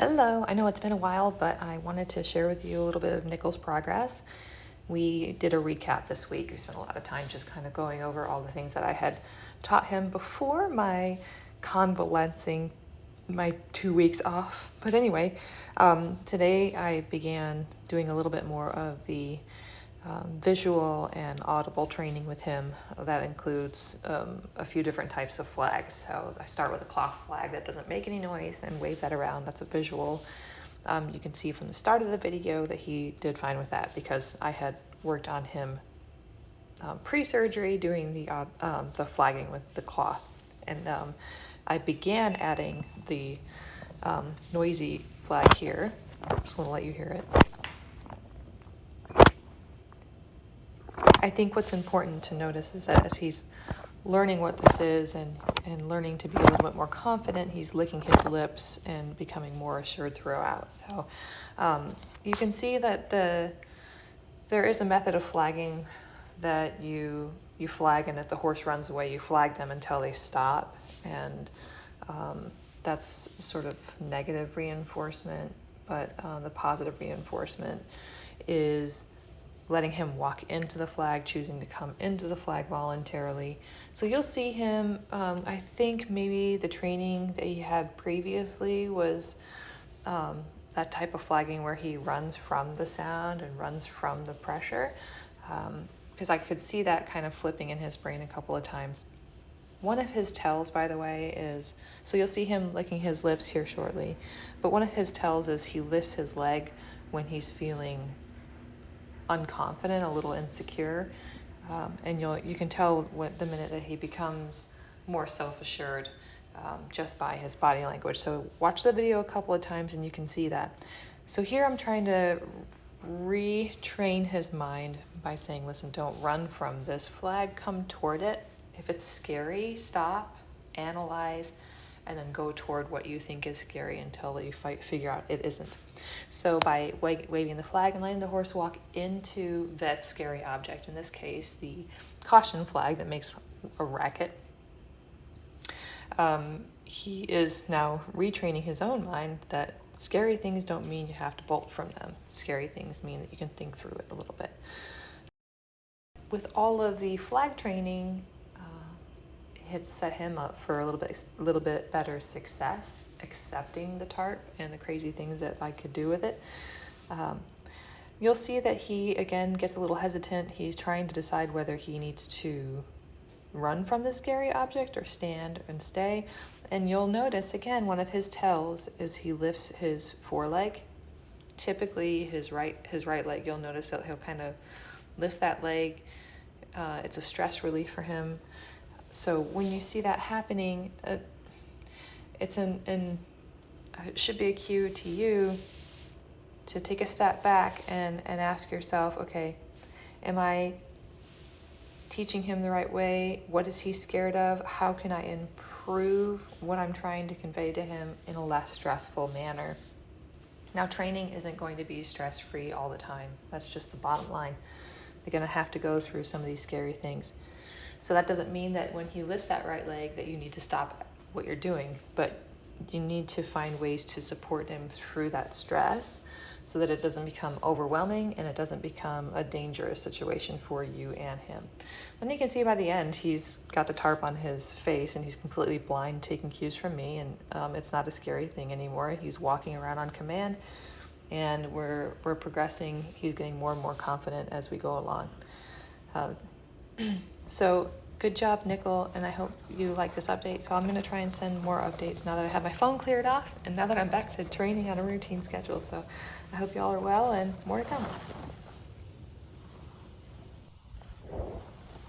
Hello, I know it's been a while, but I wanted to share with you a little bit of Nichols' progress. We did a recap this week. We spent a lot of time just kind of going over all the things that I had taught him before my convalescing, my 2 weeks off. But anyway, today I began doing a little bit more of the visual and audible training with him. That includes a few different types of flags. So I start with a cloth flag that doesn't make any noise and wave that around. That's a visual. You can see from the start of the video that he did fine with that because I had worked on him pre-surgery doing the flagging with the cloth. And I began adding the noisy flag here. Just want to let you hear it. I think what's important to notice is that as he's learning what this is and learning to be a little bit more confident, he's licking his lips and becoming more assured throughout. So you can see that there is a method of flagging that you flag, and if the horse runs away, you flag them until they stop. And that's sort of negative reinforcement, but the positive reinforcement is letting him walk into the flag, choosing to come into the flag voluntarily. So you'll see him, I think maybe the training that he had previously was that type of flagging where he runs from the sound and runs from the pressure, because I could see that kind of flipping in his brain a couple of times. One of his tells, by the way, is, so you'll see him licking his lips here shortly, but one of his tells is he lifts his leg when he's feeling unconfident, a little insecure, and you can tell the minute that he becomes more self-assured just by his body language. So watch the video a couple of times and you can see that. So here I'm trying to retrain his mind by saying, listen, don't run from this flag, come toward it. If it's scary, stop, analyze, and then go toward what you think is scary until you figure out it isn't. So by waving the flag and letting the horse walk into that scary object, in this case, the caution flag that makes a racket, he is now retraining his own mind that scary things don't mean you have to bolt from them. Scary things mean that you can think through it a little bit. With all of the flag training, it set him up for a little bit better success accepting the tarp and the crazy things that I could do with it. You'll see that he again gets a little hesitant. He's trying to decide whether he needs to run from the scary object or stand and stay. And you'll notice again, one of his tells is he lifts his foreleg. Typically his right leg, you'll notice that he'll kind of lift that leg. It's a stress relief for him. So when you see that happening, it should be a cue to you to take a step back and ask yourself, okay, am I teaching him the right way? What is he scared of? How can I improve what I'm trying to convey to him in a less stressful manner? Now, training isn't going to be stress-free all the time. That's just the bottom line. They're going to have to go through some of these scary things. So that doesn't mean that when he lifts that right leg that you need to stop what you're doing, but you need to find ways to support him through that stress so that it doesn't become overwhelming and it doesn't become a dangerous situation for you and him. Then you can see by the end, he's got the tarp on his face and he's completely blind, taking cues from me, and it's not a scary thing anymore. He's walking around on command and we're progressing. He's getting more and more confident as we go along. So good job, Nickel, and I hope you like this update. So I'm going to try and send more updates now that I have my phone cleared off and now that I'm back to training on a routine schedule. So I hope you all are well and more to come.